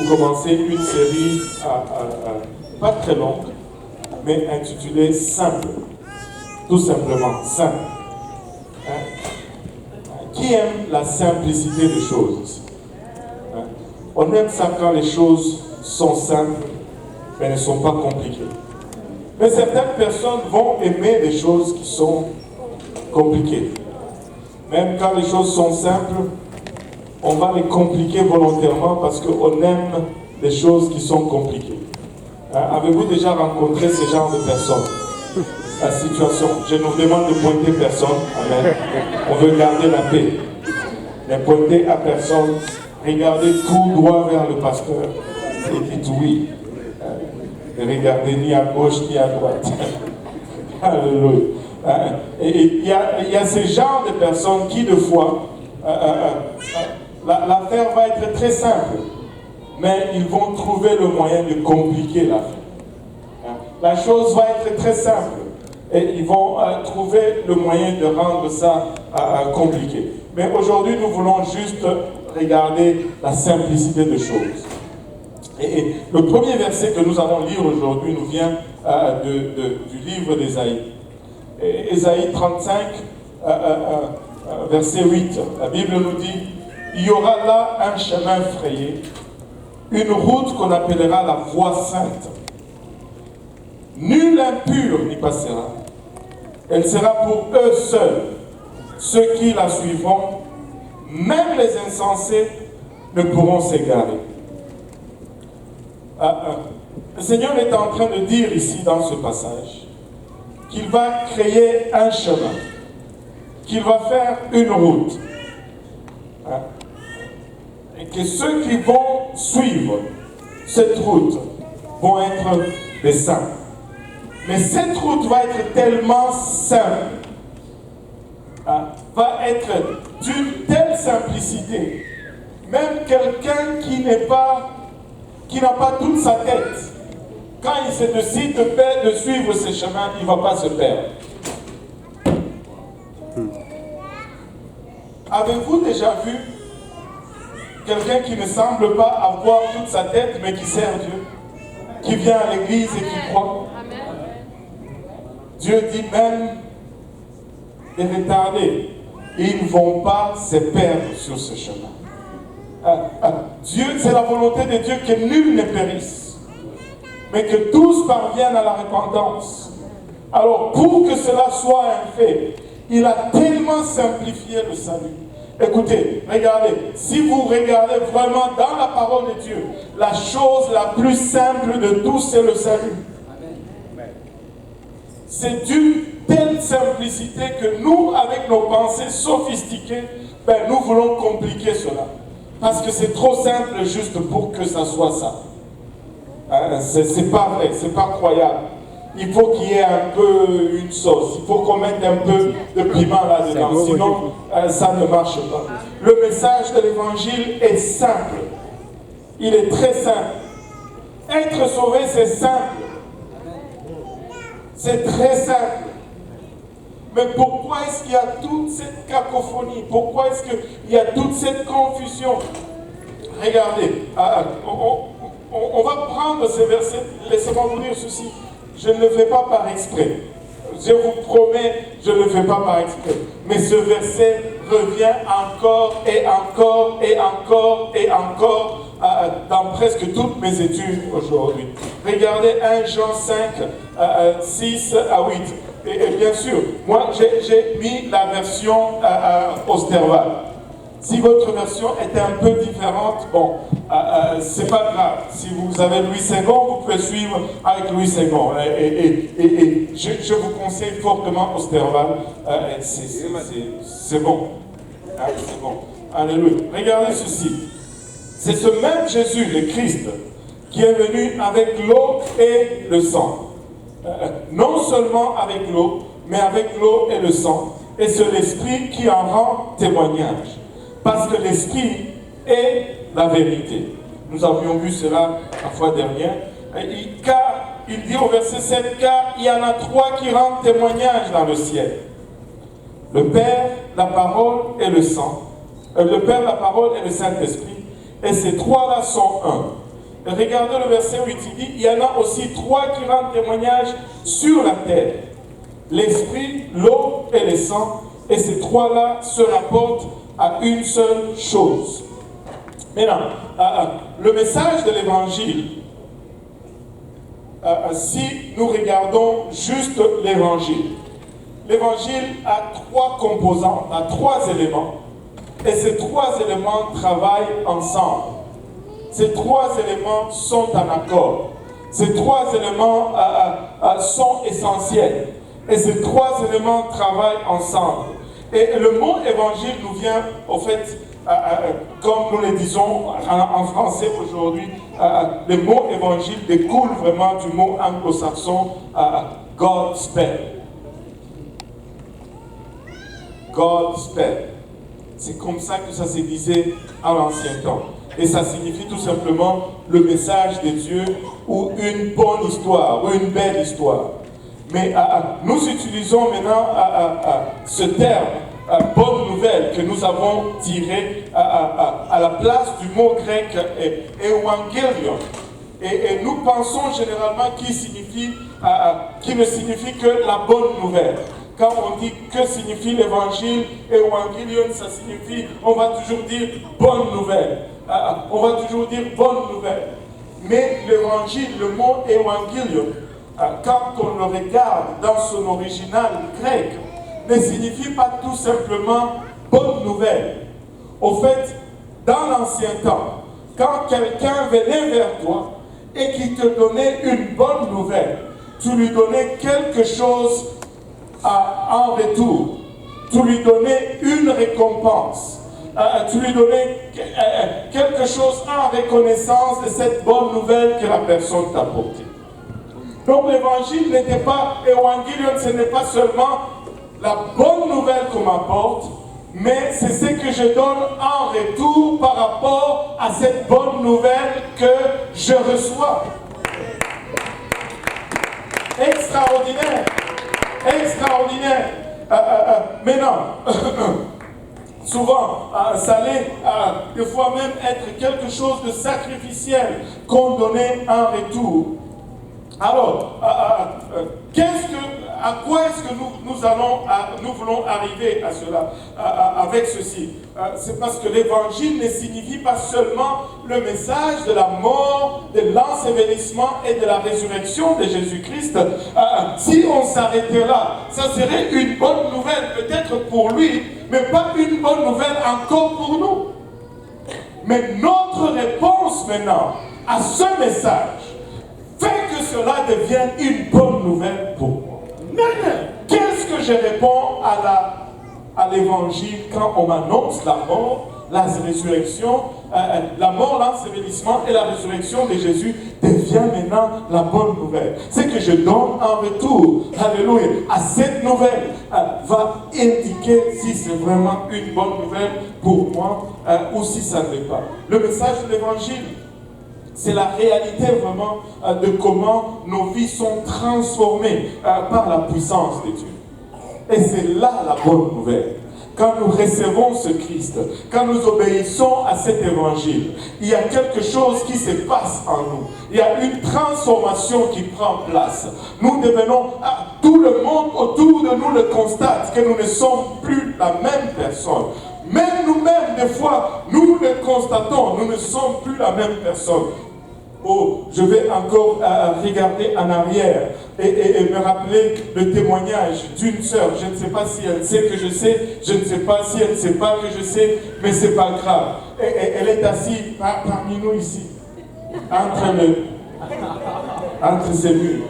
pour commencer une série pas très longue, mais intitulée Simple. Tout simplement, simple. Qui aime la simplicité des choses? On aime ça quand les choses sont simples, mais ne sont pas compliquées. Mais certaines personnes vont aimer des choses qui sont compliquées. Même quand les choses sont simples, on va les compliquer volontairement parce qu'on aime les choses qui sont compliquées. Avez-vous déjà rencontré ce genre de personnes? La situation, je nous demande de pointer personne, amen. On veut garder la paix. Ne pointez à personne, regardez tout droit vers le pasteur et dites oui. Ne regardez ni à gauche ni à droite. Alléluia. Et il y a ce genre de personnes qui, de fois, l'affaire va être très simple, mais ils vont trouver le moyen de compliquer l'affaire. La chose va être très simple, et ils vont trouver le moyen de rendre ça compliqué. Mais aujourd'hui, nous voulons juste regarder la simplicité des choses. Et le premier verset que nous allons lire aujourd'hui nous vient du livre d'Ésaïe. Ésaïe 35, verset 8. La Bible nous dit: il y aura là un chemin frayé, une route qu'on appellera la voie sainte. Nul impur n'y passera. Elle sera pour eux seuls. Ceux qui la suivront, même les insensés, ne pourront s'égarer. Le Seigneur est en train de dire ici dans ce passage qu'il va créer un chemin, qu'il va faire une route. Et que ceux qui vont suivre cette route vont être des saints. Mais cette route va être tellement simple, va être d'une telle simplicité, même quelqu'un qui n'a pas toute sa tête, quand il se décide de suivre ce chemin, il ne va pas se perdre. Avez-vous déjà vu quelqu'un qui ne semble pas avoir toute sa tête, mais qui sert Dieu, qui vient à l'église et qui croit? Dieu dit même des retardés, ils ne vont pas se perdre sur ce chemin. Dieu, c'est la volonté de Dieu que nul ne périsse, mais que tous parviennent à la repentance. Alors, pour que cela soit un fait, il a tellement simplifié le salut. Écoutez, regardez, si vous regardez vraiment dans la parole de Dieu, la chose la plus simple de tous, c'est le salut. C'est d'une telle simplicité que nous, avec nos pensées sophistiquées, nous voulons compliquer cela. Parce que c'est trop simple juste pour que ça soit ça. C'est pas vrai, c'est pas croyable. Il faut qu'il y ait un peu une sauce. Il faut qu'on mette un peu de piment là-dedans. Sinon, ça ne marche pas. Le message de l'évangile est simple. Il est très simple. Être sauvé, c'est simple. C'est très simple. Mais pourquoi est-ce qu'il y a toute cette cacophonie? Pourquoi est-ce qu'il y a toute cette confusion? Regardez, on va prendre ces versets. Laissez-moi vous dire ceci. Je ne le fais pas par exprès. Je vous promets, je ne le fais pas par exprès. Mais ce verset revient encore et encore et encore et encore dans presque toutes mes études aujourd'hui. Regardez 1 Jean 5, 6 à 8. Et bien sûr, moi j'ai mis la version Osterwald. Si votre version était un peu différente, bon, c'est pas grave. Si vous avez Louis II, vous pouvez suivre avec Louis II. Et je vous conseille fortement Osterwald. C'est bon. C'est bon. Alléluia. Regardez ceci. C'est ce même Jésus, le Christ, qui est venu avec l'eau et le sang. Non seulement avec l'eau, mais avec l'eau et le sang. Et c'est l'Esprit qui en rend témoignage. Parce que l'Esprit est la vérité. Nous avions vu cela la fois dernière. Car, il dit au verset 7, car il y en a trois qui rendent témoignage dans le ciel. Le Père, la parole et le sang. Le Père, la parole et le Saint-Esprit. Et ces trois-là sont un. regardez le verset 8, il dit, il y en a aussi trois qui rendent témoignage sur la terre. L'esprit, l'eau et le sang. Et ces trois-là se rapportent à une seule chose. Maintenant, le message de l'évangile, si nous regardons juste l'évangile a trois composantes, a trois éléments. Et ces trois éléments travaillent ensemble. Ces trois éléments sont en accord. Ces trois éléments sont essentiels. Et ces trois éléments travaillent ensemble. Et le mot évangile nous vient, au fait, comme nous le disons en français aujourd'hui, le mot évangile découle vraiment du mot anglo-saxon Gospel. Gospel. C'est comme ça que ça se disait à l'ancien temps. Et ça signifie tout simplement le message de Dieu ou une bonne histoire, ou une belle histoire. Mais nous utilisons maintenant ce terme, bonne nouvelle, que nous avons tiré à la place du mot grec evangelion. Et nous pensons généralement qu'il ne signifie que la bonne nouvelle. Quand on dit que signifie l'évangile, evangelion, ça signifie, on va toujours dire bonne nouvelle. On va toujours dire bonne nouvelle. Mais l'évangile, le mot evangelion, quand on le regarde dans son original grec, ne signifie pas tout simplement bonne nouvelle. Au fait, dans l'ancien temps, quand quelqu'un venait vers toi et qui te donnait une bonne nouvelle, tu lui donnais quelque chose en retour. Tu lui donnais une récompense. Tu lui donnais quelque chose en reconnaissance de cette bonne nouvelle que la personne t'a apportée. Donc l'évangile n'était pas, évangelion, ce n'est pas seulement la bonne nouvelle qu'on m'apporte, mais c'est ce que je donne en retour par rapport à cette bonne nouvelle que je reçois. Extraordinaire. Extraordinaire. Maintenant, souvent, ça allait des fois même être quelque chose de sacrificiel qu'on donnait en retour. Alors, à quoi est-ce que nous voulons arriver à cela, avec ceci? C'est parce que l'évangile ne signifie pas seulement le message de la mort, de l'ensevelissement et de la résurrection de Jésus-Christ. Si on s'arrêtait là, ça serait une bonne nouvelle peut-être pour lui, mais pas une bonne nouvelle encore pour nous. Mais notre réponse maintenant à ce message fait que cela devienne une bonne nouvelle pour moi. Qu'est-ce que je réponds à l'évangile quand on m'annonce la mort, la résurrection, la mort, l'ensevelissement et la résurrection de Jésus devient maintenant la bonne nouvelle. Ce que je donne en retour, alléluia, à cette nouvelle va indiquer si c'est vraiment une bonne nouvelle pour moi ou si ça ne l'est pas. Le message de l'évangile, c'est la réalité vraiment de comment nos vies sont transformées par la puissance de Dieu. Et c'est là la bonne nouvelle. Quand nous recevons ce Christ, quand nous obéissons à cet évangile, il y a quelque chose qui se passe en nous. Il y a une transformation qui prend place. Nous devenons, tout le monde autour de nous le constate, que nous ne sommes plus la même personne. Même nous-mêmes, des fois, nous le constatons, nous ne sommes plus la même personne. Oh, je vais encore regarder en arrière et me rappeler le témoignage d'une sœur. Je ne sais pas si elle sait que je sais, je ne sais pas si elle ne sait pas que je sais, mais ce n'est pas grave. Elle est assise parmi nous ici, entre ces murs.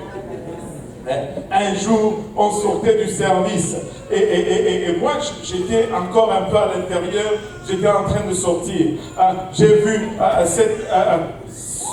Un jour, on sortait du service et moi, j'étais encore un peu à l'intérieur, j'étais en train de sortir. J'ai vu cette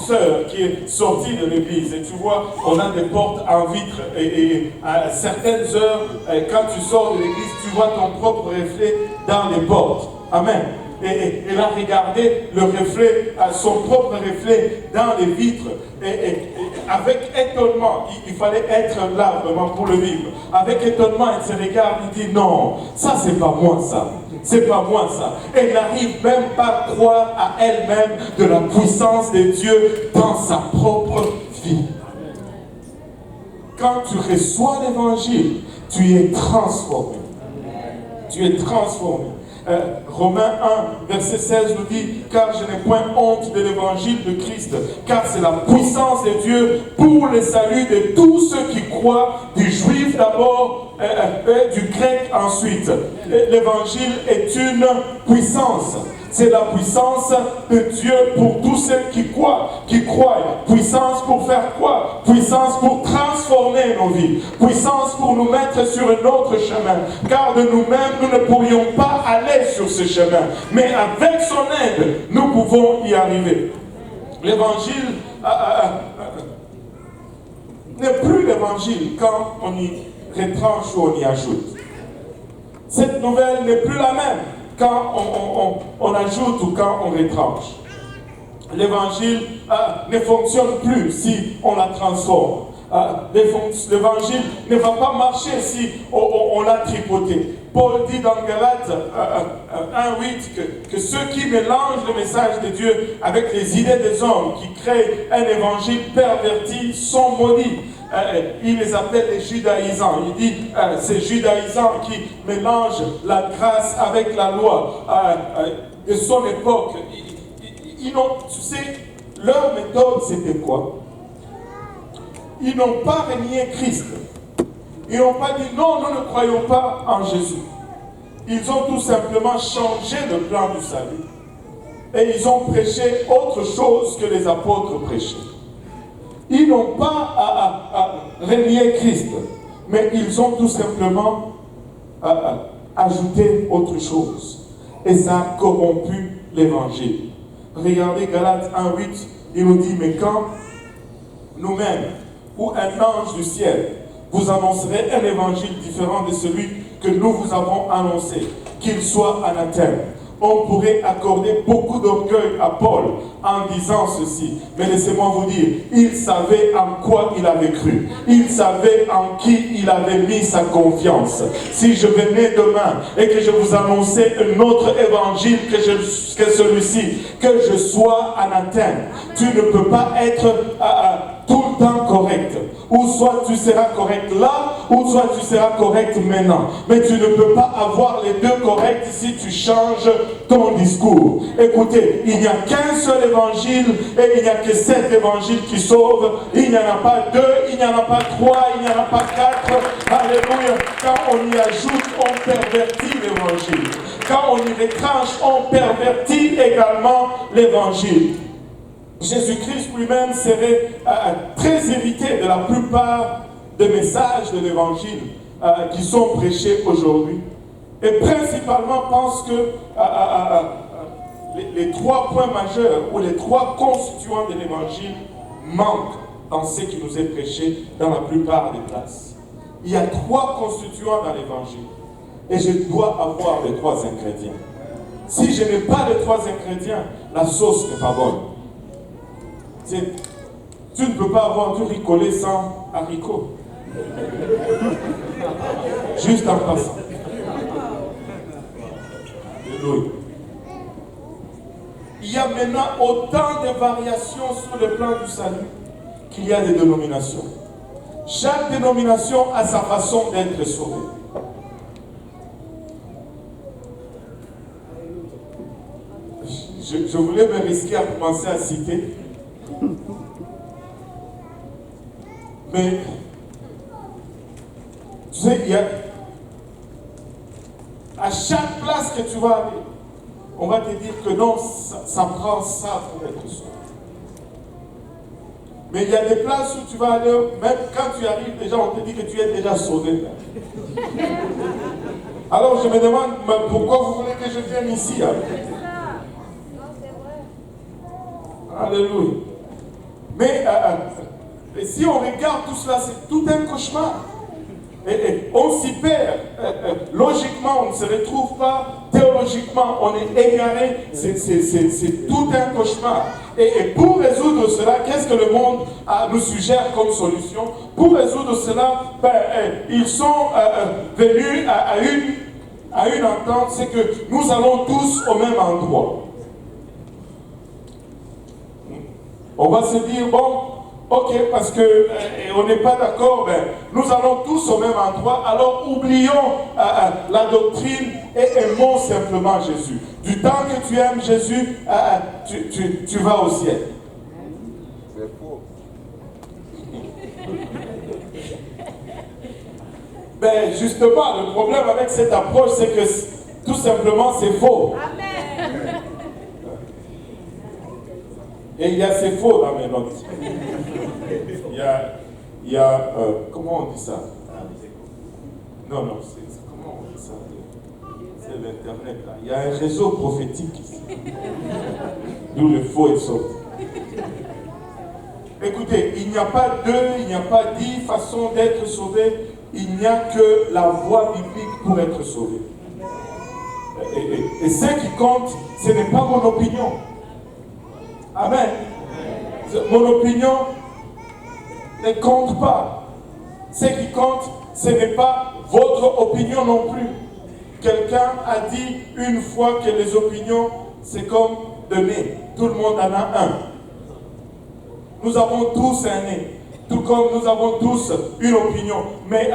sœur qui est sortie de l'église et tu vois, on a des portes en vitre et à certaines heures, quand tu sors de l'église, tu vois ton propre reflet dans les portes. Amen. Et elle a regardé le reflet, son propre reflet dans les vitres. Et avec étonnement, il fallait être là vraiment pour le vivre. Avec étonnement, elle se regarde, il dit non, ça c'est pas moi ça. c'est pas moi ça. Elle n'arrive même pas à croire à elle-même de la puissance de Dieu dans sa propre vie. Quand tu reçois l'évangile, tu es transformé. Tu es transformé. Romains 1, verset 16 nous dit, car je n'ai point honte de l'évangile de Christ, car c'est la puissance de Dieu pour le salut de tous ceux qui croient, du juif d'abord, du grec ensuite. L'évangile est une puissance. C'est la puissance de Dieu pour tous ceux qui croient. Puissance pour faire quoi? Puissance pour transformer nos vies. Puissance pour nous mettre sur un autre chemin. Car de nous-mêmes, nous ne pourrions pas aller sur ce chemin. Mais avec son aide, nous pouvons y arriver. L'évangile n'est plus l'évangile quand on y retranche ou on y ajoute. Cette nouvelle n'est plus la même quand on ajoute ou quand on retranche. L'évangile ne fonctionne plus si on la transforme. L'évangile ne va pas marcher si on l'a tripoté. Paul dit dans Galates 1,8 que ceux qui mélangent le message de Dieu avec les idées des hommes, qui créent un évangile perverti, sont maudits. Il les appelle les judaïsants. Il dit ces judaïsants qui mélangent la grâce avec la loi de son époque. Tu sais, leur méthode c'était quoi? Ils n'ont pas renié Christ. Ils n'ont pas dit non, nous ne croyons pas en Jésus. Ils ont tout simplement changé le plan du salut. Et ils ont prêché autre chose que les apôtres prêchaient. Ils n'ont pas renié Christ, mais ils ont tout simplement ajouté autre chose. Et ça a corrompu l'évangile. Regardez Galates 1,8, il nous dit, mais quand nous-mêmes, ou un ange du ciel, vous annoncerez un évangile différent de celui que nous vous avons annoncé, qu'il soit anathème. On pourrait accorder beaucoup d'orgueil à Paul en disant ceci. Mais laissez-moi vous dire, il savait en quoi il avait cru. Il savait en qui il avait mis sa confiance. Si je venais demain et que je vous annonçais un autre évangile que celui-ci, que je sois anathème, tu ne peux pas être tout le temps correct. Ou soit tu seras correct là, ou soit tu seras correct maintenant. Mais tu ne peux pas avoir les deux corrects si tu changes ton discours. Écoutez, il n'y a qu'un seul évangile et il n'y a que 7 évangiles qui sauvent. Il n'y en a pas 2, il n'y en a pas 3, il n'y en a pas 4. Alléluia. Quand on y ajoute, on pervertit l'évangile. Quand on y retranche, on pervertit également l'évangile. Jésus-Christ lui-même serait très irrité de la plupart des messages de l'évangile qui sont prêchés aujourd'hui. Et principalement pense que les 3 points majeurs ou les 3 constituants de l'évangile manquent dans ce qui nous est prêché dans la plupart des places. Il y a 3 constituants dans l'évangile et je dois avoir les 3 ingrédients. Si je n'ai pas les 3 ingrédients, la sauce n'est pas bonne. Tu ne peux pas avoir du ricolé sans haricots. Juste en passant. Alléluia. Il y a maintenant autant de variations sur le plan du salut qu'il y a des dénominations. Chaque dénomination a sa façon d'être sauvée. Je voulais me risquer à commencer à citer. Mais, tu sais, il y a, à chaque place que tu vas aller, on va te dire que non, ça prend ça pour être sauvé. Mais il y a des places où tu vas aller, même quand tu arrives déjà, on te dit que tu es déjà sauvé. Alors je me demande, pourquoi vous voulez que je vienne ici? Alléluia. Mais si on regarde tout cela, c'est tout un cauchemar. Et on s'y perd. Logiquement, on ne se retrouve pas. Théologiquement, on est égaré. C'est tout un cauchemar. Et pour résoudre cela, qu'est-ce que le monde nous suggère comme solution? Pour résoudre cela, ils sont venus à une à une entente, c'est que nous allons tous au même endroit. On va se dire, bon, ok, parce que on n'est pas d'accord, ben, nous allons tous au même endroit, alors oublions la doctrine et aimons simplement Jésus. Du temps que tu aimes Jésus, tu vas au ciel. C'est faux. Ben, justement, le problème avec cette approche, c'est que tout simplement, c'est faux. Amen. Et il y a c'est faux dans mes notes. Il y a comment on dit ça? Non, comment on dit ça? C'est l'internet là. Il y a un réseau prophétique ici. D'où le faux est sorti. Écoutez, il n'y a pas deux, il n'y a pas 10 façons d'être sauvé. Il n'y a que la voie biblique pour être sauvé. Et ce qui compte, ce n'est pas mon opinion. Amen. Mon opinion ne compte pas. Ce qui compte, ce n'est pas votre opinion non plus. Quelqu'un a dit une fois que les opinions, c'est comme de nez. Tout le monde en a un. Nous avons tous un nez. Tout comme nous avons tous une opinion. Mais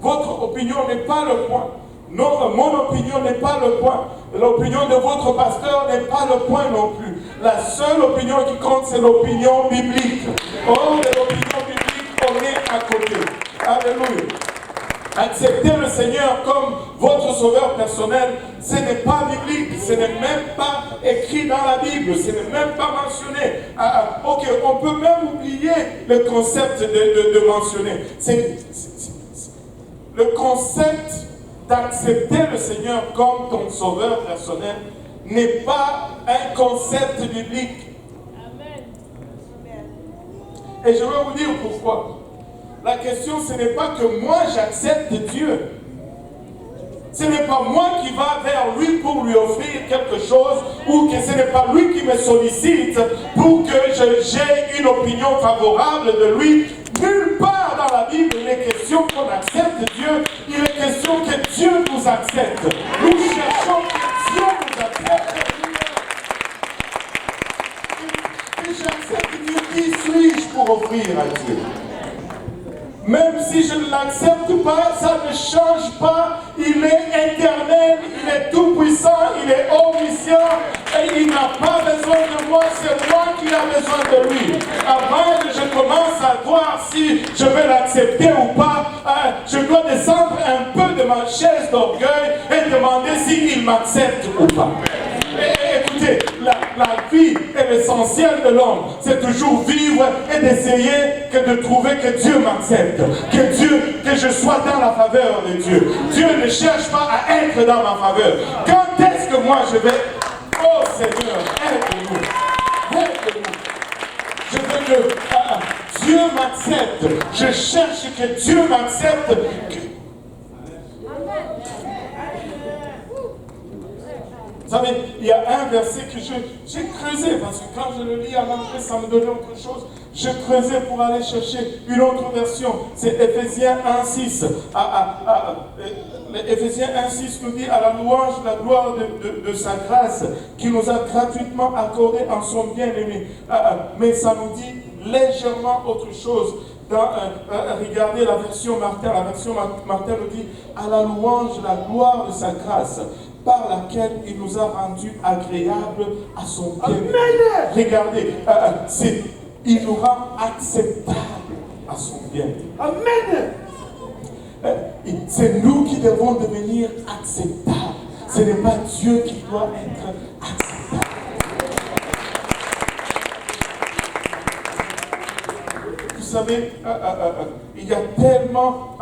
votre opinion n'est pas le point. Mon opinion n'est pas le point. L'opinion de votre pasteur n'est pas le point non plus. La seule opinion qui compte, c'est l'opinion biblique. Or, de l'opinion biblique, on est à côté. Alléluia. Accepter le Seigneur comme votre sauveur personnel, ce n'est pas biblique, ce n'est même pas écrit dans la Bible, ce n'est même pas mentionné. Ok, on peut même oublier le concept de mentionner. Le concept d'accepter le Seigneur comme ton sauveur personnel n'est pas un concept biblique. Amen. Et je vais vous dire pourquoi. La question, ce n'est pas que moi j'accepte Dieu. Ce n'est pas moi qui va vers lui pour lui offrir quelque chose, ou que ce n'est pas lui qui me sollicite pour que j'ai une opinion favorable de lui. Nulle part dans la Bible il est question qu'on accepte Dieu, il est question que Dieu nous accepte. Nous cherchons que Dieu nous accepte. Et j'accepte Dieu, qui suis-je pour offrir à Dieu? Même si je ne l'accepte pas, ça ne change pas. Il est éternel, il est tout-puissant, il est omniscient et il n'a pas besoin de moi, c'est moi qui ai besoin de lui. Avant que je commence à voir si je vais l'accepter ou pas, je dois descendre un peu de ma chaise d'orgueil et demander s'il m'accepte ou pas. Écoutez, la vie est l'essentiel de l'homme. C'est toujours vivre et d'essayer que de trouver que Dieu m'accepte. Que je sois dans la faveur de Dieu. Dieu ne cherche pas à être dans ma faveur. Quand est-ce que moi je vais... Oh Seigneur, aide-nous. Aide-nous. Je veux que Dieu m'accepte. Je cherche que Dieu m'accepte. Vous savez, il y a un verset que j'ai creusé, parce que quand je le lis à l'anglais, ça me donnait autre chose. Je creusais pour aller chercher une autre version. C'est Éphésiens 1,6. Éphésiens 1,6 nous dit à la louange, la gloire de sa grâce, qui nous a gratuitement accordé en son bien-aimé. Mais ça nous dit légèrement autre chose. Regardez la version Martin. La version Martin nous dit à la louange, la gloire de sa grâce, par laquelle il nous a rendus agréables à son bien. Regardez, il nous rend acceptables à son bien. Amen. C'est nous qui devons devenir acceptables. Ce n'est pas Dieu qui doit être acceptable. Vous savez, il y a tellement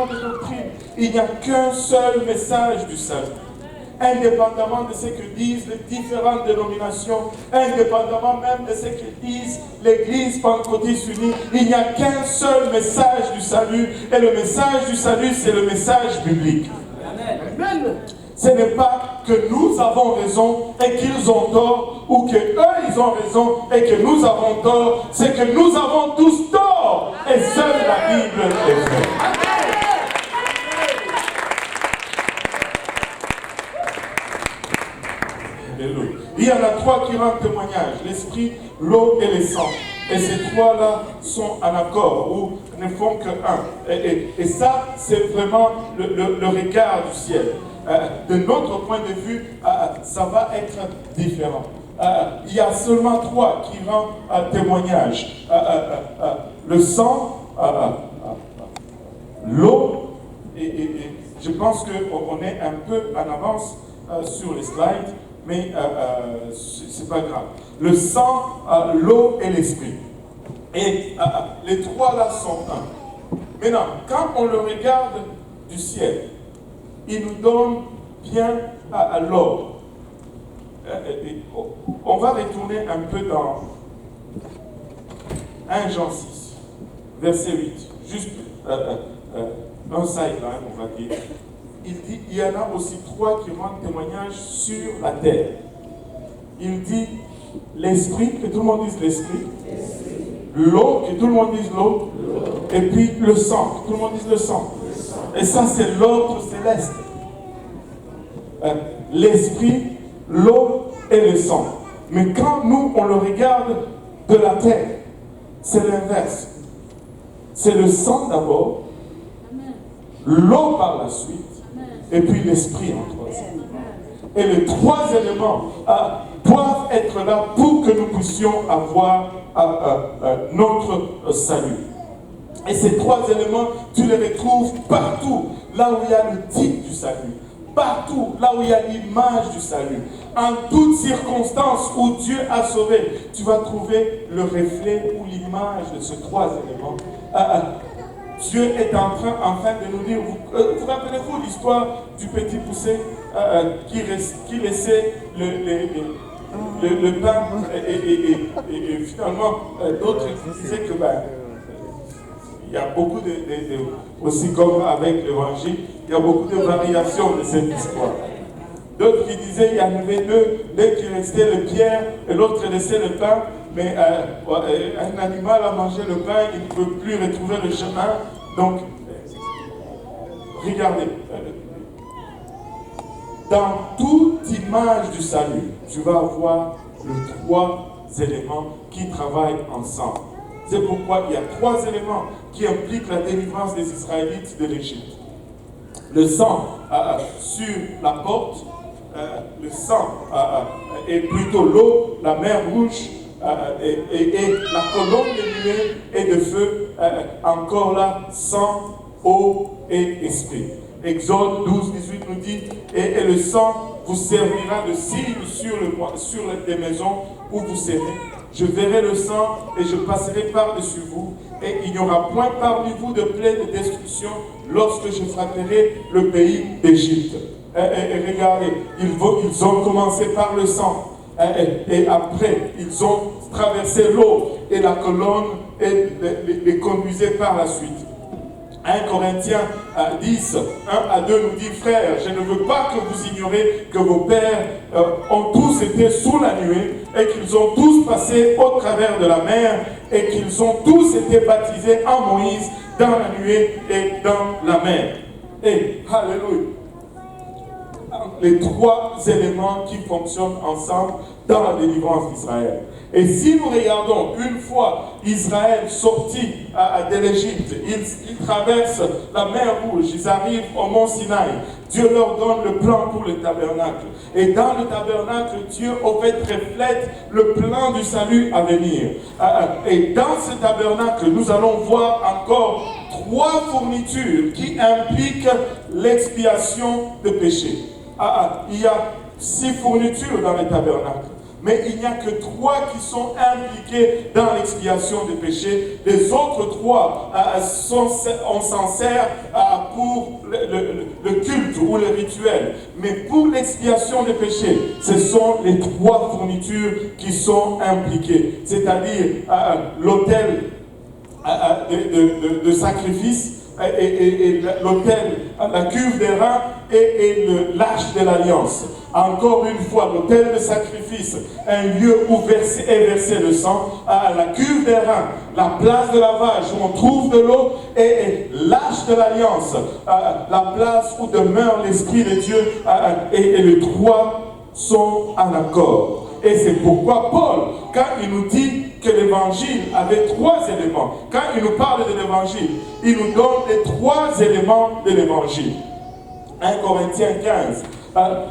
de doctrines. Il n'y a qu'un seul message du salut. Indépendamment de ce que disent les différentes dénominations, indépendamment même de ce que disent l'Église pentecôtiste unie, il n'y a qu'un seul message du salut. Et le message du salut, c'est le message biblique. Amen. Ce n'est pas que nous avons raison et qu'ils ont tort, ou que eux ils ont raison et que nous avons tort. C'est que nous avons tous tort et seule la Bible est vraie. Il y en a trois qui rendent témoignage, l'esprit, l'eau et le sang. Et ces trois-là sont en accord ou ne font que un. Et ça, c'est vraiment le regard du ciel. De notre point de vue, ça va être différent. Il y a seulement trois qui rendent témoignage. Le sang, l'eau, et je pense qu'on est un peu en avance sur les slides, mais c'est pas grave. Le sang, l'eau et l'esprit. Et les trois là sont un. Maintenant, quand on le regarde du ciel, il nous donne bien l'ordre. On va retourner un peu dans 1 Jean 6, verset 8. Juste un sideline, on va dire. Il dit, il y en a aussi trois qui rendent témoignage sur la terre. Il dit l'esprit, que tout le monde dise l'esprit. L'eau, que tout le monde dise l'eau. Et puis le sang, que tout le monde dise le sang. Et ça, c'est l'ordre céleste. L'esprit, l'eau et le sang. Mais quand nous, on le regarde de la terre, c'est l'inverse. C'est le sang d'abord, l'eau par la suite, et puis l'esprit en troisième. Et les trois éléments doivent être là pour que nous puissions avoir notre salut. Et ces trois éléments, tu les retrouves partout, là où il y a le titre du salut. Partout, là où il y a l'image du salut. En toutes circonstances où Dieu a sauvé, tu vas trouver le reflet ou l'image de ces trois éléments. Dieu est en train, enfin, de nous dire, vous rappelez-vous l'histoire du petit poussé qui laissait le pain et finalement d'autres disaient que il y a beaucoup aussi comme avec l'évangile, il y a beaucoup de variations de cette histoire. D'autres qui disaient il y en avait deux, l'un qui restait le pierre et l'autre laissait le pain, mais un animal a mangé le pain, il ne peut plus retrouver le chemin. Donc, regardez, dans toute image du salut, tu vas avoir les trois éléments qui travaillent ensemble. C'est pourquoi il y a trois éléments qui impliquent la délivrance des Israélites de l'Égypte. Le sang sur la porte, le sang et plutôt l'eau, la mer rouge et la colonne de nuée et de feu, encore là, sang, eau et esprit. Exode 12, 18 nous dit, et le sang vous servira de signe sur les maisons où vous serez. Je verrai le sang et je passerai par-dessus vous, et il n'y aura point parmi vous de plaie de destruction lorsque je frapperai le pays d'Égypte. Et regardez, ils ont commencé par le sang, et après, ils ont traversé l'eau, et la colonne et les conduisait par la suite. 1 Corinthiens 10, 1 à 2 nous dit, frères, je ne veux pas que vous ignorez que vos pères ont tous été sous la nuée et qu'ils ont tous passé au travers de la mer et qu'ils ont tous été baptisés en Moïse dans la nuée et dans la mer. Et, alléluia, les trois éléments qui fonctionnent ensemble dans la délivrance d'Israël. Et si nous regardons une fois Israël sorti de l'Égypte, ils traversent la mer Rouge, ils arrivent au mont Sinaï, Dieu leur donne le plan pour le tabernacle. Et dans le tabernacle, Dieu au fait reflète le plan du salut à venir. Et dans ce tabernacle, nous allons voir encore trois fournitures qui impliquent l'expiation de péché. Il y a 6 fournitures dans le tabernacle. Mais il n'y a que 3 qui sont impliquées dans l'expiation des péchés. Les autres 3, on s'en sert pour le culte ou le rituel. Mais pour l'expiation des péchés, ce sont les 3 fournitures qui sont impliquées. C'est-à-dire l'autel de sacrifice, et l'autel, la cuve des reins et l'arche de l'alliance. Encore une fois, l'autel de sacrifice, un lieu où est versé le sang, la cuve des reins, la place de lavage où on trouve de l'eau, et l'arche de l'alliance, la place où demeure l'Esprit de Dieu, et les 3 sont en accord. Et c'est pourquoi Paul, quand il nous dit que l'évangile avait 3 éléments, quand il nous parle de l'évangile, il nous donne les 3 éléments de l'évangile. 1 Corinthiens 15.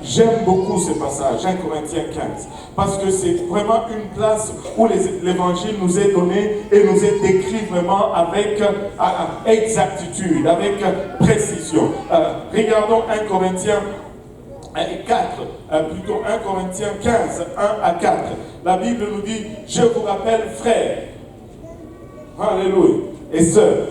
J'aime beaucoup ce passage, 1 Corinthiens 15, parce que c'est vraiment une place où l'évangile nous est donné et nous est décrit vraiment avec exactitude, avec précision. Regardons 1 Corinthiens 4, plutôt 1 Corinthiens 15, 1 à 4. La Bible nous dit, je vous rappelle frères, alléluia, et sœurs,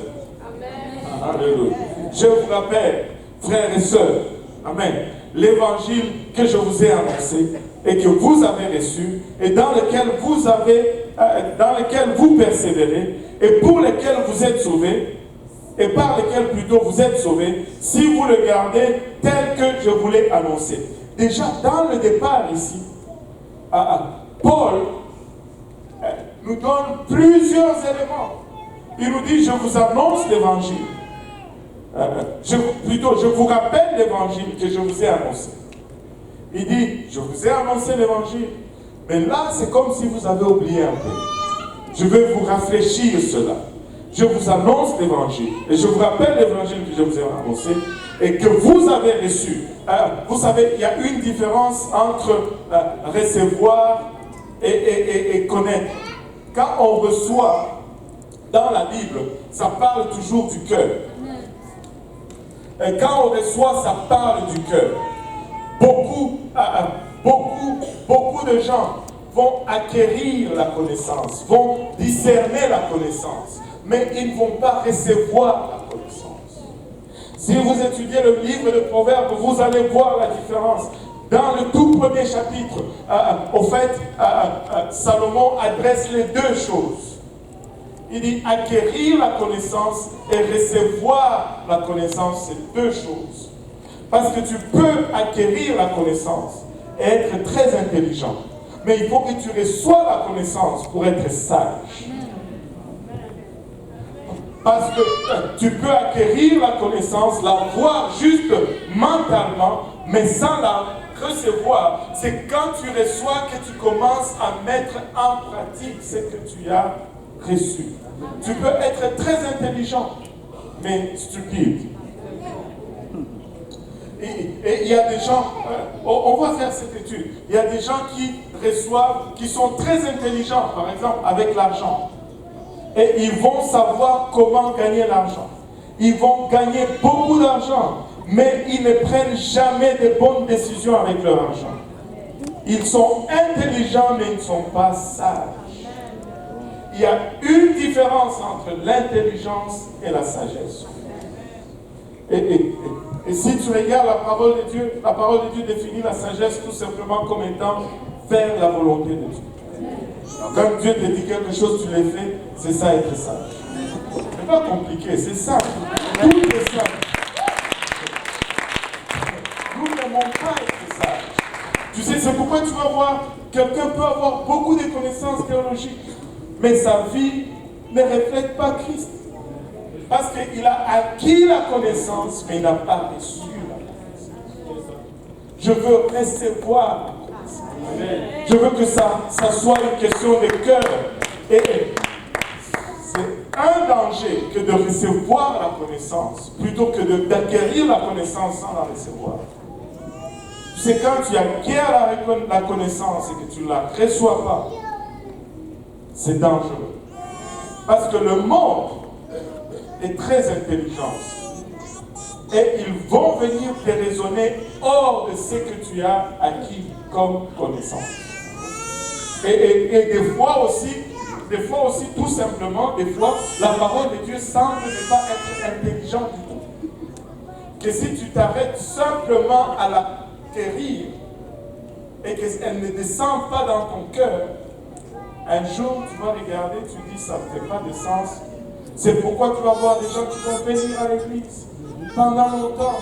alléluia, je vous rappelle frères et sœurs, amen, l'évangile que je vous ai annoncé et que vous avez reçu et dans lequel vous persévérez et pour lequel vous êtes sauvés et par lequel plutôt vous êtes sauvés si vous le gardez tel que je vous l'ai annoncé. Déjà dans le départ ici, Paul nous donne plusieurs éléments. Il nous dit, je vous annonce l'évangile. Je vous rappelle l'évangile que je vous ai annoncé. Il dit, je vous ai annoncé l'évangile, mais là c'est comme si vous avez oublié un peu. Je vais vous rafraîchir cela. Je vous annonce l'évangile, et je vous rappelle l'évangile que je vous ai annoncé, et que vous avez reçu. Vous savez, il y a une différence entre recevoir et connaître. Quand on reçoit, dans la Bible, ça parle toujours du cœur. Et quand on reçoit, ça parle du cœur. Beaucoup de gens vont acquérir la connaissance, vont discerner la connaissance, mais ils ne vont pas recevoir la connaissance. Si vous étudiez le livre de Proverbes, vous allez voir la différence. Dans le tout premier chapitre, au fait, Salomon adresse les 2 choses. Il dit acquérir la connaissance et recevoir la connaissance, c'est 2 choses. Parce que tu peux acquérir la connaissance et être très intelligent. Mais il faut que tu reçois la connaissance pour être sage. Parce que tu peux acquérir la connaissance, la voir juste mentalement, mais sans la recevoir. C'est quand tu reçois que tu commences à mettre en pratique ce que tu as reçu. Tu peux être très intelligent, mais stupide. Et il y a des gens, on va faire cette étude, il y a des gens qui reçoivent, qui sont très intelligents, par exemple, avec l'argent. Et ils vont savoir comment gagner l'argent. Ils vont gagner beaucoup d'argent, mais ils ne prennent jamais de bonnes décisions avec leur argent. Ils sont intelligents, mais ils ne sont pas sages. Il y a une différence entre l'intelligence et la sagesse. Et si tu regardes la parole de Dieu définit la sagesse tout simplement comme étant faire la volonté de Dieu. Quand Dieu te dit quelque chose, tu le fais, c'est ça être sage. C'est pas compliqué, c'est simple. Tout est simple. Nous n'aimons pas être sages. Tu sais, c'est pourquoi tu vas voir, quelqu'un peut avoir beaucoup de connaissances théologiques, mais sa vie ne reflète pas Christ. Parce qu'il a acquis la connaissance, mais il n'a pas reçu la connaissance. Je veux recevoir la connaissance. Je veux que ça soit une question de cœur. Et c'est un danger que de recevoir la connaissance, plutôt que d'acquérir la connaissance sans la recevoir. C'est quand tu acquiers la connaissance et que tu ne la reçois pas, c'est dangereux. Parce que le monde est très intelligent. Et ils vont venir te raisonner hors de ce que tu as acquis comme connaissance. Et des fois aussi, tout simplement, des fois, la parole de Dieu semble ne pas être intelligente du tout. Que si tu t'arrêtes simplement à la quérir et qu'elle ne descend pas dans ton cœur, un jour tu vas regarder, tu dis ça ne fait pas de sens. C'est pourquoi tu vas voir des gens qui vont venir à l'église pendant longtemps,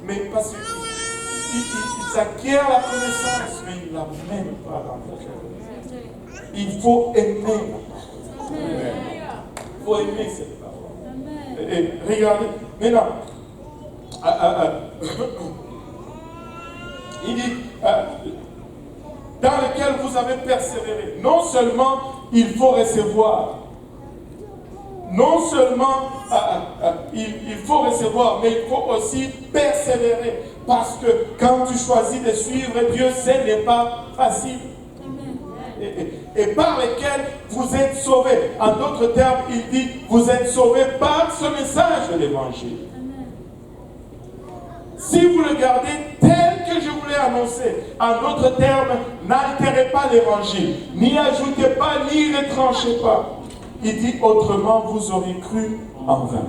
mais parce qu'ils acquièrent la connaissance, mais ils ne la mènent pas dans le cœur. Il faut aimer la parole. Il faut aimer cette parole. Et regardez, maintenant, il dit, dans lequel vous avez persévéré, non seulement il faut recevoir, non seulement il faut recevoir, mais il faut aussi persévérer. Parce que quand tu choisis de suivre Dieu, ce n'est pas facile. Et par lesquels vous êtes sauvés. En d'autres termes, il dit, vous êtes sauvés par ce message de l'évangile. Si vous le gardez tel que je vous l'ai annoncé, en d'autres termes, n'altérez pas l'évangile, n'y ajoutez pas, n'y retranchez pas. Il dit, autrement, vous aurez cru en vain.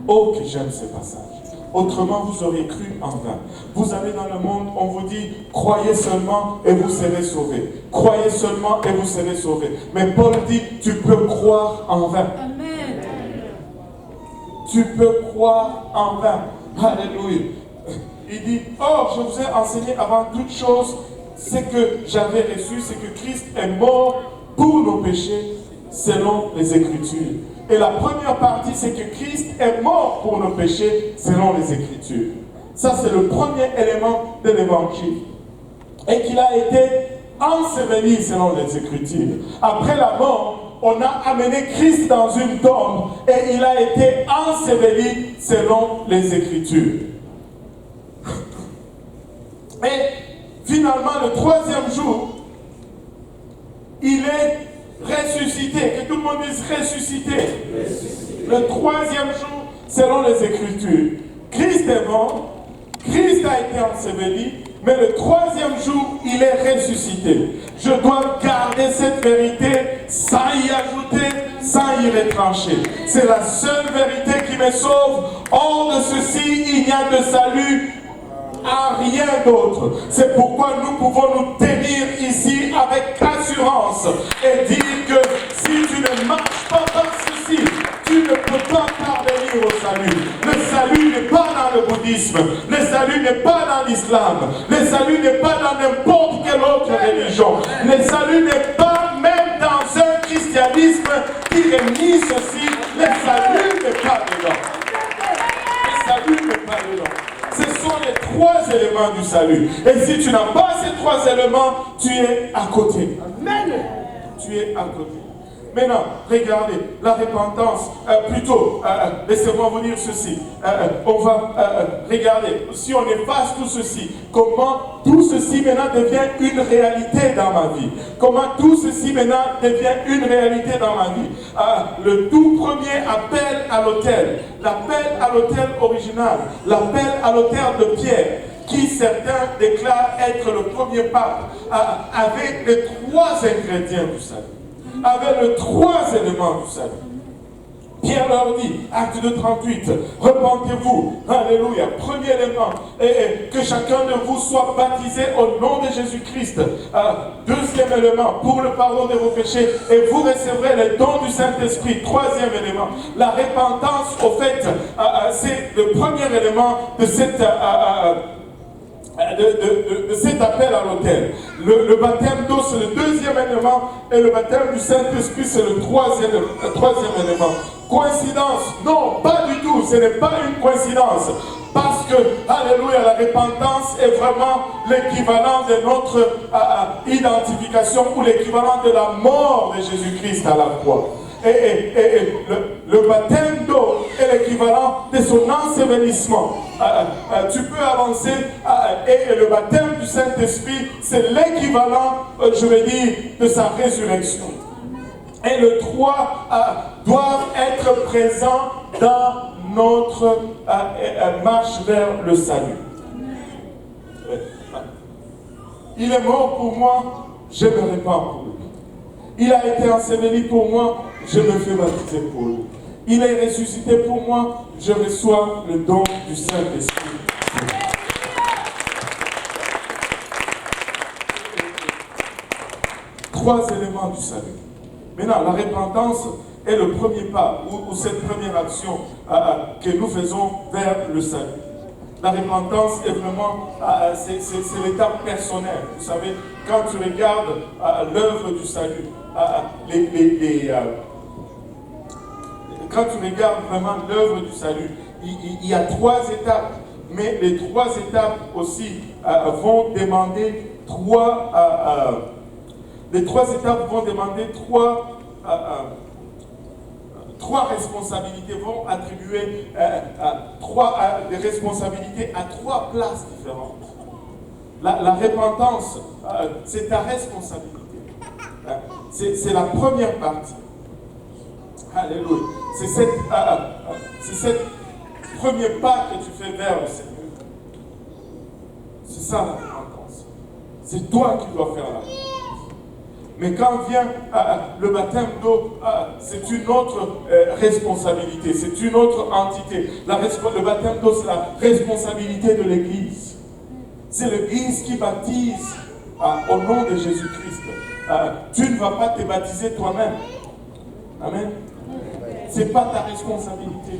Oh, que j'aime ce passage. Autrement, vous aurez cru en vain. Vous allez dans le monde, on vous dit, croyez seulement et vous serez sauvés. Croyez seulement et vous serez sauvés. Mais Paul dit, tu peux croire en vain. Amen. Tu peux croire en vain. Alléluia. Il dit, or, je vous ai enseigné avant toute chose ce que j'avais reçu, c'est que Christ est mort pour nos péchés selon les Écritures. Et la première partie, c'est que Christ est mort pour nos péchés selon les Écritures. Ça, c'est le premier élément de l'Évangile. Et qu'il a été enseveli selon les Écritures. Après la mort, on a amené Christ dans une tombe et il a été enseveli selon les Écritures. Et finalement, le troisième jour, il est ressuscité. Que tout le monde dise ressuscité. Le troisième jour, selon les Écritures. Christ est mort, Christ a été enseveli, mais le troisième jour, il est ressuscité. Je dois garder cette vérité sans y ajouter, sans y retrancher. C'est la seule vérité qui me sauve. Hors de ceci, il n'y a de salut à rien d'autre. C'est pourquoi nous pouvons nous tenir ici avec assurance et dire que si tu ne marches pas par ceci, tu ne peux pas parvenir au salut. Le salut n'est pas dans le bouddhisme, le salut n'est pas dans l'islam, le salut n'est pas dans n'importe quelle autre religion, le salut n'est pas même dans un christianisme qui renie ceci, le salut n'est pas dedans. Le salut n'est pas dedans. Ce sont les trois éléments du salut. Et si tu n'as pas ces trois éléments, tu es à côté. Amen. Tu es à côté. Maintenant, regardez, la repentance, laissez-moi vous dire ceci. On va regarder, si on efface tout ceci, comment tout ceci maintenant devient une réalité dans ma vie. Comment tout ceci maintenant devient une réalité dans ma vie. Le tout premier appel à l'autel, l'appel à l'autel original, l'appel à l'autel de Pierre, qui certains déclarent être le premier pape, avec les trois ingrédients du salut. Avec les trois éléments du salut. Pierre leur dit, acte 2:38, repentez-vous, alléluia, premier élément, et que chacun de vous soit baptisé au nom de Jésus-Christ. Deuxième élément, pour le pardon de vos péchés, et vous recevrez les dons du Saint-Esprit. Troisième élément, la repentance, au fait, c'est le premier élément de cette... de cet appel à l'autel. Le baptême d'eau, c'est le deuxième élément, et le baptême du Saint-Esprit, c'est le troisième élément. Coïncidence? Non, pas du tout, ce n'est pas une coïncidence. Parce que, alléluia, la repentance est vraiment l'équivalent de notre identification ou l'équivalent de la mort de Jésus-Christ à la croix. Et le baptême d'eau est l'équivalent de son ensevelissement. Tu peux avancer et le baptême du Saint-Esprit, c'est l'équivalent, je vais dire, de sa résurrection. Et les trois doivent être présents dans notre marche vers le salut. Il est mort pour moi, je me répands pour lui. Il a été enseveli pour moi, je me fais baptiser pour lui. Il est ressuscité pour moi, je reçois le don du Saint-Esprit. Trois éléments du salut. Maintenant, la repentance est le premier pas, ou cette première action que nous faisons vers le salut. La repentance est vraiment, c'est l'étape personnelle. Vous savez, quand tu regardes l'œuvre du salut, quand tu regardes vraiment l'œuvre du salut, il y a trois étapes, mais les trois étapes aussi vont demander Les 3 étapes vont demander trois responsabilités, vont attribuer des responsabilités à 3 places différentes. La repentance, c'est ta responsabilité. C'est la première partie. Alléluia. C'est cette premier pas que tu fais vers le Seigneur. C'est ça la repentance. C'est toi qui dois faire la repentance. Mais quand vient le baptême d'eau, c'est une autre responsabilité, c'est une autre entité. Le baptême d'eau, c'est la responsabilité de l'Église. C'est l'Église qui baptise au nom de Jésus-Christ. Tu ne vas pas te baptiser toi-même. Amen. Ce n'est pas ta responsabilité.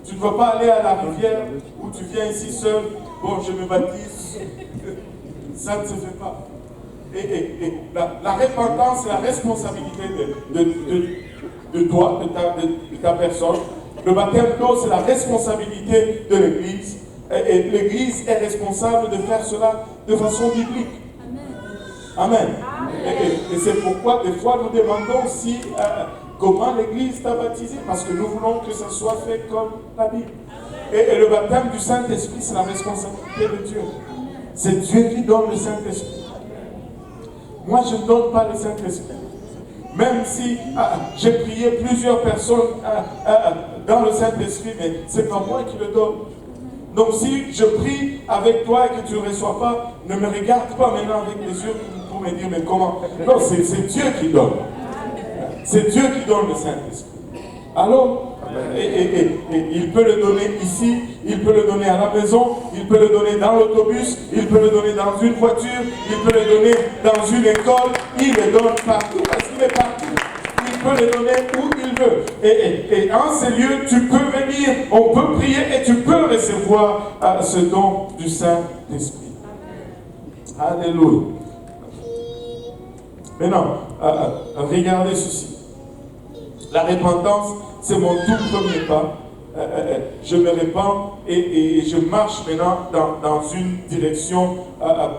Tu ne vas pas aller à la rivière où tu viens ici seul. Bon, je me baptise. Ça ne se fait pas. Et la repentance, c'est la responsabilité de toi, de ta personne. Le baptême d'eau, c'est la responsabilité de l'Église. Et l'Église est responsable de faire cela de façon biblique. Amen. Et c'est pourquoi des fois nous demandons aussi comment l'Église t'a baptisé, parce que nous voulons que ça soit fait comme la Bible. Et le baptême du Saint-Esprit, c'est la responsabilité de Dieu. C'est Dieu qui donne le Saint-Esprit. Moi, je ne donne pas le Saint-Esprit. Même si j'ai prié plusieurs personnes dans le Saint-Esprit, mais ce n'est pas moi qui le donne. Donc si je prie avec toi et que tu ne reçois pas, ne me regarde pas maintenant avec les yeux pour me dire, mais comment? Non, c'est Dieu qui donne. C'est Dieu qui donne le Saint-Esprit. Alors, et il peut le donner ici, il peut le donner à la maison, il peut le donner dans l'autobus, il peut le donner dans une voiture, il peut le donner dans une école, il le donne partout parce qu'il est partout. Il peut le donner où il veut. Et en ces lieux, tu peux venir, on peut prier et tu peux recevoir ce don du Saint-Esprit. Alléluia. Maintenant, regardez ceci. La repentance, c'est mon tout premier pas. Je me répands et je marche maintenant dans une direction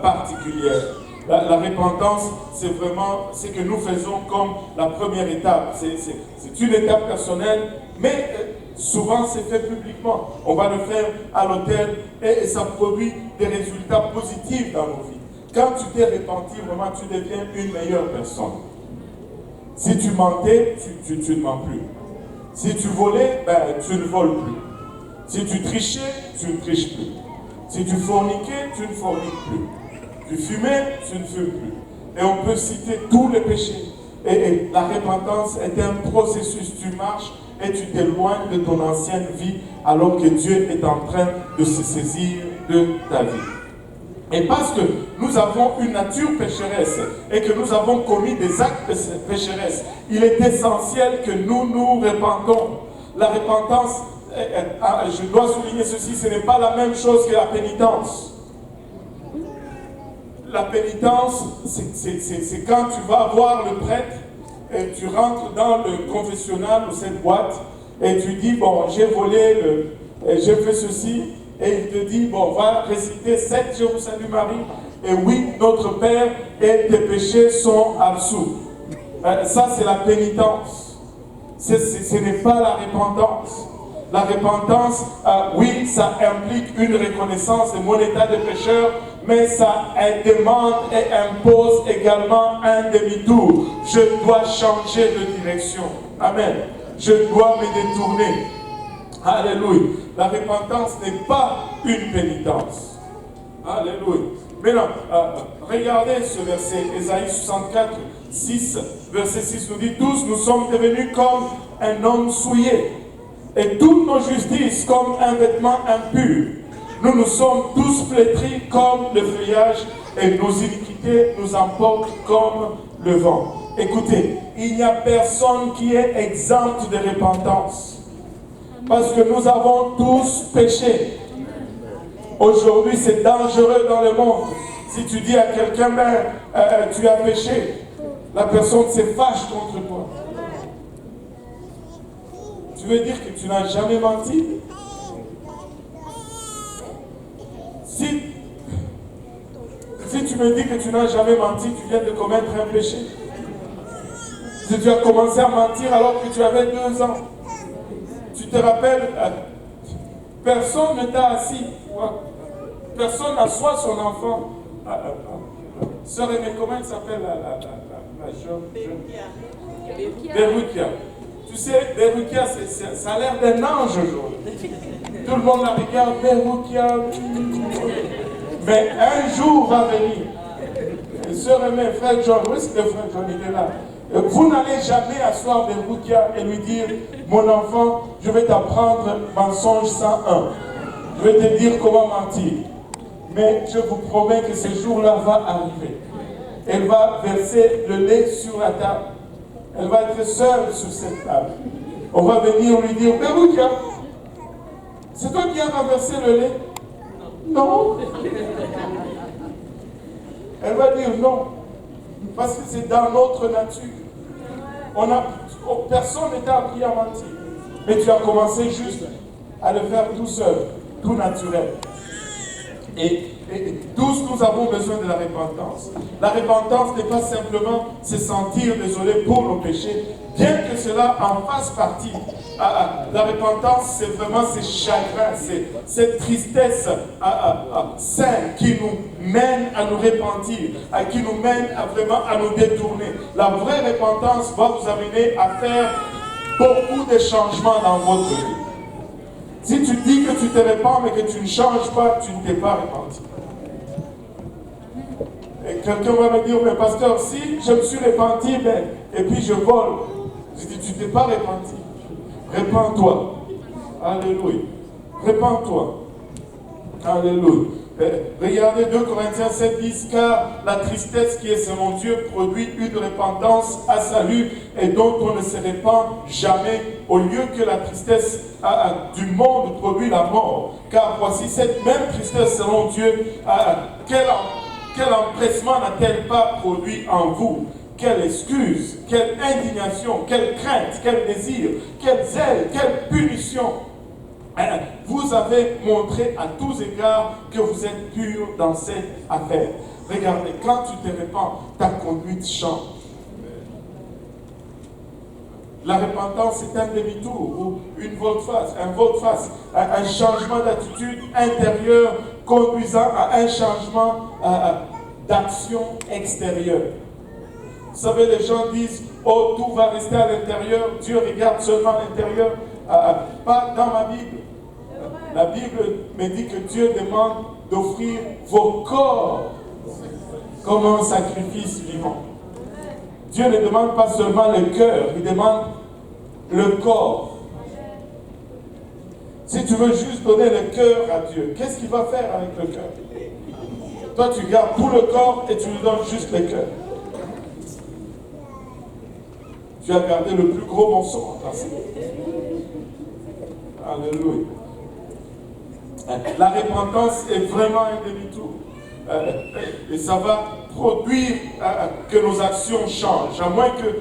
particulière. La repentance, c'est vraiment ce que nous faisons comme la première étape. C'est une étape personnelle, mais souvent c'est fait publiquement. On va le faire à l'hôtel et ça produit des résultats positifs dans nos vies. Quand tu t'es repenti, vraiment, tu deviens une meilleure personne. Si tu mentais, tu ne mens plus. Si tu volais, tu ne voles plus. Si tu trichais, tu ne triches plus. Si tu forniquais, tu ne forniques plus. Tu fumais, tu ne fumes plus. Et on peut citer tous les péchés. Et la repentance est un processus. Tu marches et tu t'éloignes de ton ancienne vie alors que Dieu est en train de se saisir de ta vie. Et parce que nous avons une nature pécheresse et que nous avons commis des actes pécheresses, il est essentiel que nous nous repentons. La repentance, je dois souligner ceci, ce n'est pas la même chose que la pénitence. La pénitence, c'est quand tu vas voir le prêtre et tu rentres dans le confessionnal ou cette boîte et tu dis, bon, j'ai volé, j'ai fait ceci. Et il te dit, bon, va réciter 7 Je vous salue Marie. Et oui, notre Père, et tes péchés sont absous. Ça, c'est la pénitence. Ce n'est pas la repentance. La repentance, oui, ça implique une reconnaissance de mon état de pécheur, mais ça demande et impose également un demi-tour. Je dois changer de direction. Amen. Je dois me détourner. Alléluia. La repentance n'est pas une pénitence. Alléluia. Maintenant, regardez ce verset, Ésaïe 64, 6, verset 6 nous dit, tous nous sommes devenus comme un homme souillé, et toutes nos justices comme un vêtement impur. Nous nous sommes tous flétris comme le feuillage, et nos iniquités nous emportent comme le vent. Écoutez, il n'y a personne qui est exempt de repentance. Parce que nous avons tous péché. Aujourd'hui, c'est dangereux dans le monde. Si tu dis à quelqu'un, tu as péché, la personne se fâche contre toi. Tu veux dire que tu n'as jamais menti? Si tu me dis que tu n'as jamais menti, tu viens de commettre un péché. Si tu as commencé à mentir alors que tu avais 2 ans. Tu te rappelles, personne ne t'a assis. Personne n'assoit son enfant. Sœur Aimée, comment elle s'appelle la jeune? Berukia. Tu sais, Berukia, ça a l'air d'un ange aujourd'hui. Tout le monde la regarde, Berukia. Mais un jour va venir. Sœur Aimée, frère John, où est-ce que frère John il est là? Vous n'allez jamais asseoir Berukia et lui dire, mon enfant, je vais t'apprendre mensonge 101. Je vais te dire comment mentir. Mais je vous promets que ce jour-là va arriver. Elle va verser le lait sur la table. Elle va être seule sur cette table. On va venir lui dire, Berukia, c'est toi qui as renversé le lait? Non. Elle va dire non. Parce que c'est dans notre nature. Personne ne t'a appris à mentir. Mais tu as commencé juste à le faire tout seul, tout naturel. Et tous nous avons besoin de la repentance. La repentance n'est pas simplement se sentir désolé pour nos péchés, bien que cela en fasse partie. La repentance, c'est vraiment ces chagrins, cette tristesse sainte qui nous mène à nous repentir, qui nous mène vraiment à nous détourner. La vraie repentance va vous amener à faire beaucoup de changements dans votre vie. Si tu dis que tu te répands mais que tu ne changes pas, tu ne t'es pas repenti. Et quelqu'un va me dire, mais pasteur, si je me suis repenti, et puis je vole, je dis, tu ne t'es pas repenti. Répands-toi. Alléluia. Répands-toi. Alléluia. Regardez 2 Corinthiens 7, 10, car la tristesse qui est selon Dieu produit une repentance à salut et dont on ne se répand jamais, au lieu que la tristesse du monde produit la mort. Car voici cette même tristesse selon Dieu, quel empressement n'a-t-elle pas produit en vous? Quelle excuse, quelle indignation, quelle crainte, quel désir, quel zèle, quelle punition. Vous avez montré à tous égards que vous êtes pur dans cette affaire. Regardez, quand tu te répands, ta conduite change. La repentance est un demi-tour ou une volte-face, un volte-face, un changement d'attitude intérieure conduisant à un changement d'action extérieure. Vous savez, les gens disent, oh, tout va rester à l'intérieur, Dieu regarde seulement l'intérieur. Pas dans ma Bible. La Bible me dit que Dieu demande d'offrir vos corps comme un sacrifice vivant. Dieu ne demande pas seulement le cœur, il demande le corps. Si tu veux juste donner le cœur à Dieu, qu'est-ce qu'il va faire avec le cœur? Toi, tu gardes tout le corps et tu lui donnes juste le cœur. Tu as gardé le plus gros morceau en passant. Alléluia. La repentance est vraiment un demi-tour. Et ça va produire que nos actions changent. À moins que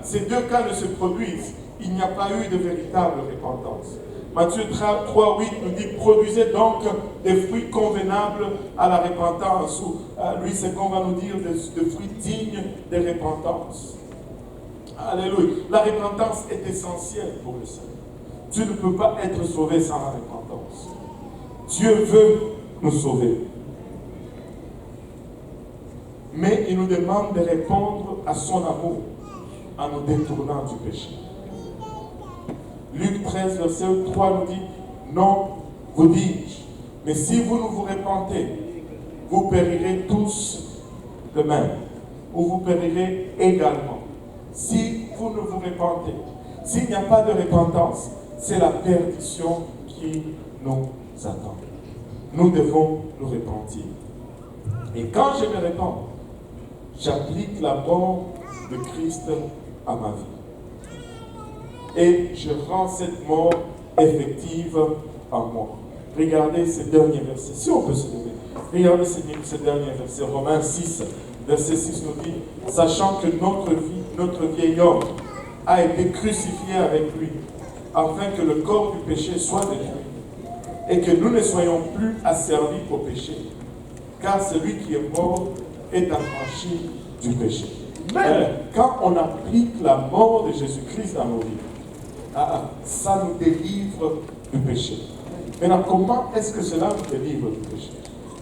ces deux cas ne se produisent, il n'y a pas eu de véritable repentance. Matthieu 3, 8 nous dit, produisez donc des fruits convenables à la repentance. Ou, lui, c'est qu'on va nous dire des fruits dignes de repentance. Alléluia. La repentance est essentielle pour le salut. Tu ne peux pas être sauvé sans la repentance. Dieu veut nous sauver. Mais il nous demande de répondre à son amour en nous détournant du péché. Luc 13, verset 3 nous dit, non, vous dis-je, mais si vous ne vous repentez, vous périrez tous de même, ou vous périrez également. Si vous ne vous repentez, s'il n'y a pas de repentance, c'est la perdition qui nous attend. Nous devons nous repentir. Et quand je me repens, j'applique la mort de Christ à ma vie. Et je rends cette mort effective en moi. Regardez ces derniers versets. Si on peut se lever. Regardez ces derniers versets. Romains 6, verset 6 nous dit, sachant que notre vieil homme a été crucifié avec lui, afin que le corps du péché soit détruit, et que nous ne soyons plus asservis au péché, car celui qui est mort est affranchi du péché. Quand on applique la mort de Jésus-Christ dans nos vies, ça nous délivre du péché. Maintenant, comment est-ce que cela nous délivre du péché?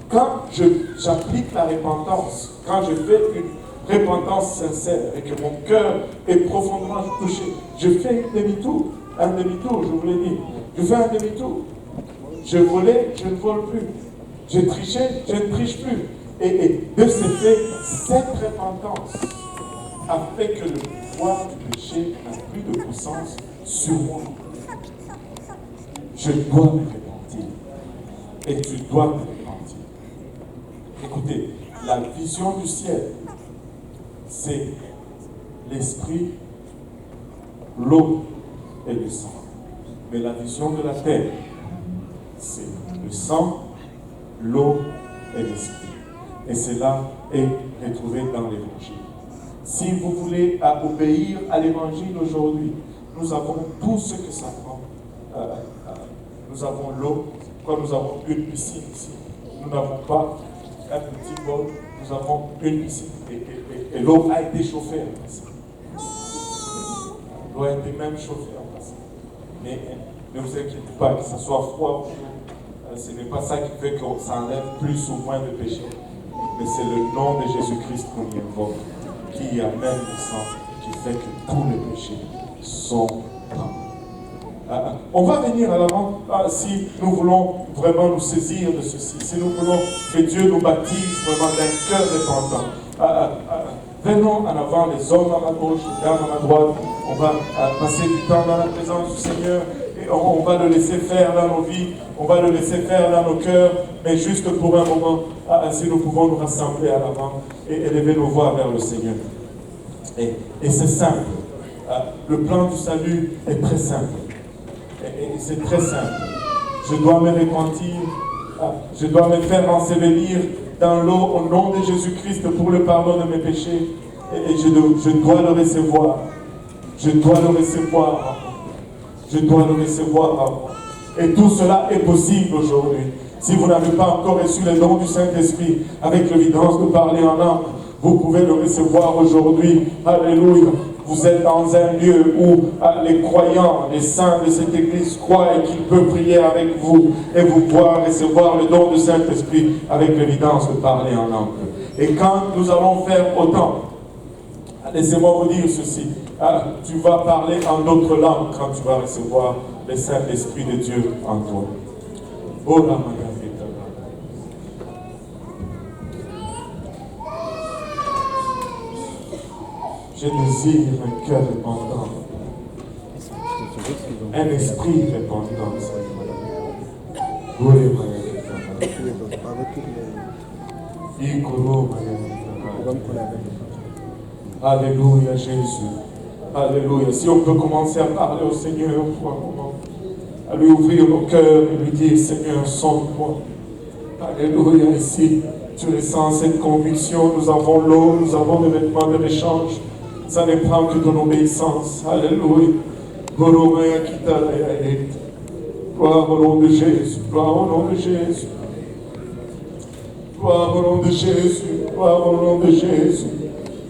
Quand j'applique la repentance, quand je fais une repentance sincère et que mon cœur est profondément touché, je fais un demi-tour, je vous l'ai dit. Je fais un demi-tour. Je volais, je ne vole plus. Je trichais, je ne triche plus. Et de ce fait, cette repentance a fait que le pouvoir du péché n'a plus de puissance sur moi. Je dois me repentir. Et tu dois me repentir. Écoutez, la vision du ciel, c'est l'esprit, l'eau et le sang. Mais la vision de la terre, c'est le sang, l'eau et l'esprit. Et cela est retrouvé dans l'évangile. Si vous voulez obéir à l'évangile aujourd'hui, nous avons tout ce que ça prend. Nous avons l'eau, comme nous avons une piscine ici. Nous n'avons pas un petit bol, nous avons une piscine. Et l'eau a été chauffée en passant. L'eau a été même chauffée en passant. Mais ne vous inquiétez pas, que ce soit froid ou chaud, ce n'est pas ça qui fait que ça enlève plus ou moins de péché. Mais c'est le nom de Jésus-Christ qu'on y invoque, qui amène le sang, qui fait que tous les péchés sont pardonnés. On va venir à l'avant si nous voulons vraiment nous saisir de ceci, si nous voulons que Dieu nous baptise vraiment d'un cœur repentant. Venons en avant, les hommes à ma gauche, les dames à ma droite. On va passer du temps dans la présence du Seigneur. Et on va le laisser faire dans nos vies, on va le laisser faire dans nos cœurs, mais juste pour un moment, si nous pouvons nous rassembler à l'avant et élever nos voix vers le Seigneur. Et c'est simple. Le plan du salut est très simple. Et c'est très simple. Je dois me repentir, je dois me faire ensevelir dans l'eau au nom de Jésus-Christ pour le pardon de mes péchés. Et je dois le recevoir. Je dois le recevoir. Je dois le recevoir. Et tout cela est possible aujourd'hui. Si vous n'avez pas encore reçu le don du Saint-Esprit avec l'évidence de parler en langue, vous pouvez le recevoir aujourd'hui. Alléluia. Vous êtes dans un lieu où les croyants, les saints de cette église croient et qu'ils peuvent prier avec vous et vous pouvoir recevoir le don du Saint-Esprit avec l'évidence de parler en langue. Et quand nous allons faire autant, laissez-moi vous dire ceci, tu vas parler en d'autres langues quand tu vas recevoir le Saint-Esprit de Dieu en toi. Oh la je désire un cœur repentant, un esprit repentant. Alléluia Jésus. Alléluia. Si on peut commencer à parler au Seigneur pour un moment, à lui ouvrir nos cœurs et lui dire, Seigneur, sonne-moi. Alléluia. Ici, tu ressens cette conviction. Nous avons l'eau, nous avons des vêtements de rechange. Ça ne prend que ton obéissance. Alléluia. Gloire au nom de Jésus. Gloire au nom de Jésus. Gloire au nom de Jésus. Gloire au nom de Jésus.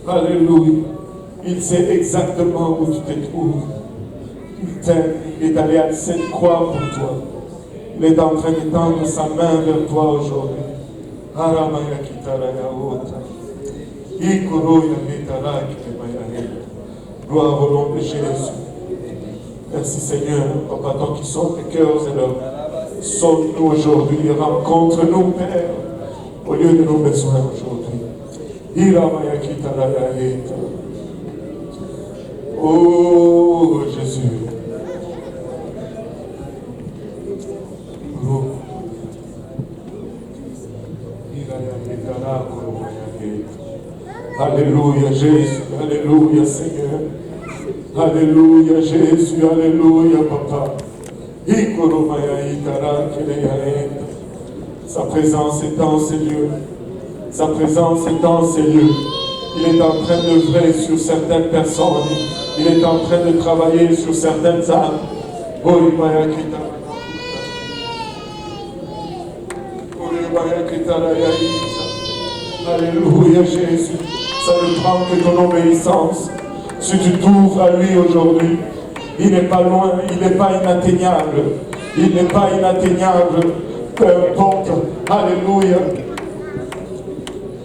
Alléluia. Il sait exactement où tu te trouves. Il t'aime. Il est allé à cette croix pour toi. Il est en train de tendre sa main vers toi aujourd'hui. Aramaya kitaraya ota. Ikoroya mitaraki temayare. Gloire au nom de Jésus. Merci Seigneur, Papa, toi qui sauves les cœurs et l'hommes. Sauve-nous aujourd'hui, rencontre-nous, Père, au lieu de nos besoins aujourd'hui. Iramaya kitaraya ota. Oh Jésus. Alléluia Jésus, alléluia Seigneur. Alléluia Jésus, alléluia Papa. Sa présence est dans ces lieux. Sa présence est dans ces lieux. Il est en train d'œuvrer sur certaines personnes. Il est en train de travailler sur certaines âmes. Alléluia Jésus. Ça ne prend que ton obéissance. Si tu t'ouvres à lui aujourd'hui, il n'est pas loin, il n'est pas inatteignable. Il n'est pas inatteignable. Peu importe, alléluia,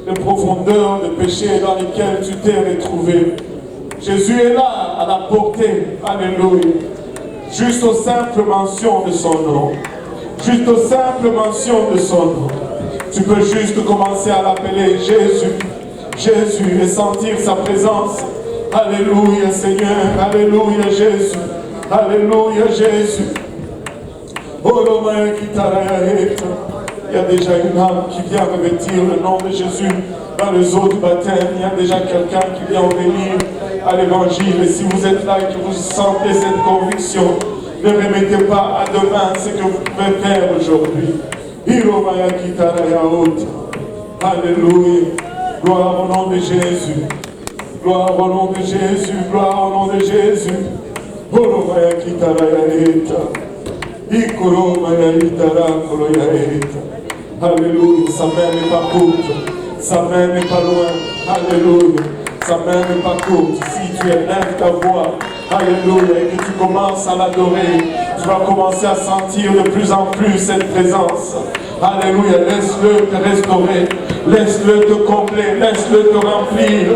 les profondeurs de péché dans lesquelles tu t'es retrouvé. Jésus est là, à la portée, alléluia. Juste aux simples mentions de son nom. Juste aux simples mentions de son nom. Tu peux juste commencer à l'appeler Jésus. Jésus et sentir sa présence. Alléluia Seigneur, alléluia Jésus. Alléluia Jésus. Il y a déjà une âme qui vient revêtir le nom de Jésus dans les eaux du baptême. Il y a déjà quelqu'un qui vient obéir à l'évangile. Et si vous êtes là et que vous sentez cette conviction, ne remettez pas à demain ce que vous pouvez faire aujourd'hui. Alléluia. Gloire au nom de Jésus. Gloire au nom de Jésus. Gloire au nom de Jésus. Alléluia. Sa main n'est pas courte. Sa main n'est pas loin. Alléluia. Sa main n'est pas courte. Si tu élèves ta voix, alléluia, et que tu commences à l'adorer, tu vas commencer à sentir de plus en plus cette présence. Alléluia. Laisse-le te restaurer. Laisse-le te combler. Laisse-le te remplir.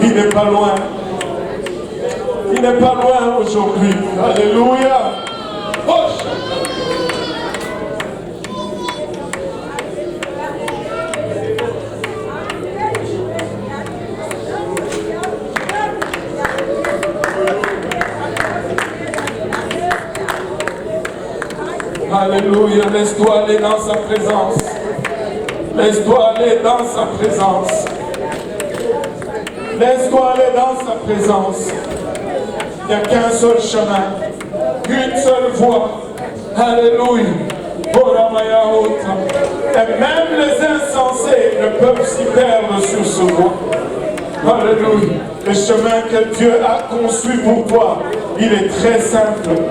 Il n'est pas loin. Il n'est pas loin aujourd'hui. Alléluia. Oh, alléluia, laisse-toi aller dans sa présence. Laisse-toi aller dans sa présence. Laisse-toi aller dans sa présence. Il n'y a qu'un seul chemin, une seule voie. Alléluia. Et même les insensés ne peuvent s'y perdre sur ce voie. Alléluia. Le chemin que Dieu a conçu pour toi, il est très simple.